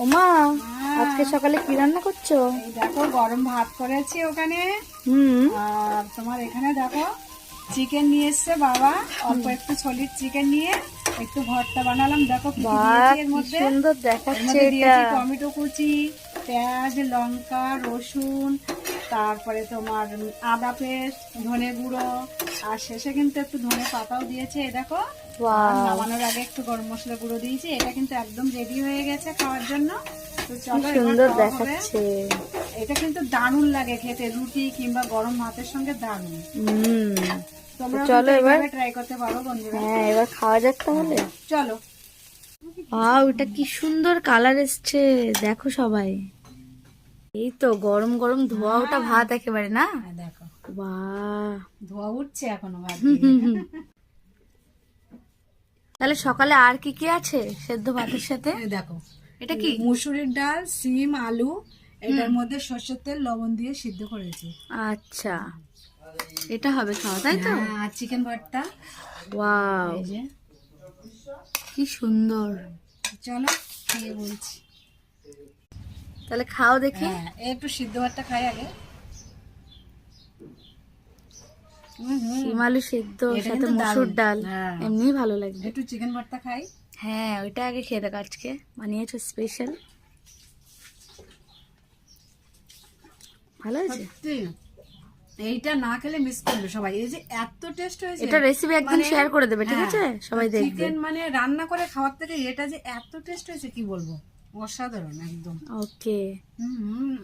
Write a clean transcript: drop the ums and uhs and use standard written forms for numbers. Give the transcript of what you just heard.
ওমা, আজকে সকালে কি রান্না করছো? এই দেখো গরম ভাত করেছি ওখানে। আর তোমার এখানে দেখো চিকেন নিয়ে এসছে বাবা, অল্প একটু ছলির চিকেন নিয়ে একটু ভর্তা বানালাম। দেখো কি কি দিয়েছি এর কি মধ্যে। সুন্দর এর দেখাচ্ছে মধ্যে এটা। দিয়েছি টমেটো কুচি, পেঁয়াজ, লঙ্কা, রসুন, তারপরে তোমার আদা পেস্ট, ধনে গুঁড়ো, আর শেষে কিন্তু একটু ধনে পাতাও দিয়েছে। এই দেখো, আর ওয়াও, নামানোর আগে একটু গরম মশলা গুঁড়ো দিয়েছি। এটা কিন্তু একদম রেডি হয়ে গেছে খাওয়ার জন্য। তো কি চলো এবার সুন্দর খাওয়া হবে। দেখাচ্ছে। এটা কিন্তু দারুণ লাগে খেতে, রুটি কিংবা গরম ভাতের সঙ্গে দারুণ। তোমরা চলো এবার ট্রাই করতে পারো বন্ধুরা। হ্যাঁ, এবার খাওয়া যাক তাহলে। চলো। ওটা কি সুন্দর কালার এসছে, দেখো সবাই। এই তো গরম গরম ধোয়া ওটা ভাত একেবারে না। দেখো বাহ, ধোয়া উঠছে এখনো ভাত তাহলে সকালে আর কি কি আছে সেদ্ধ ভাতের সাথে? দিয়ে। দেখো এটা কি? মুসুরির ডাল, সিম, আলু, এটার মধ্যে সর্ষের তেল, লবণ দিয়ে সিদ্ধ করেছি। আচ্ছা, এটা হবে খাওয়া, তাই তো? আর চিকেন ভর্তা। ওয়াও, এই যে, কি সুন্দর। চলো খেয়ে বলছি। তাহলে খাও দেখি। হ্যাঁ, একটু সিদ্ধ ভাতটা খাই আগে। শিম আলু সেদ্ধ এটা সাথে কিন্তু মসুর দারুণ। ডাল, হ্যাঁ। এমনি ভালো লাগবে। একটু চিকেন ভর্তা খাই। হ্যাঁ, ওইটা আগে খেয়ে দেখ, আজকে বানিয়েছো স্পেশাল, ভালো হয়েছে। সত্যি এইটা না খেলে মিস করবে সবাই। এই যে এত টেস্ট হয়েছে। এটা রেসিপি একদিন শেয়ার করে দেবে, ঠিক আছে? সবাই দেখবে। চিকেন মানে রান্না করে খাওয়ার থেকে এটা যে এত টেস্ট হয়েছে কি বলবো, অসাধারণ একদম। ওকে। হুম।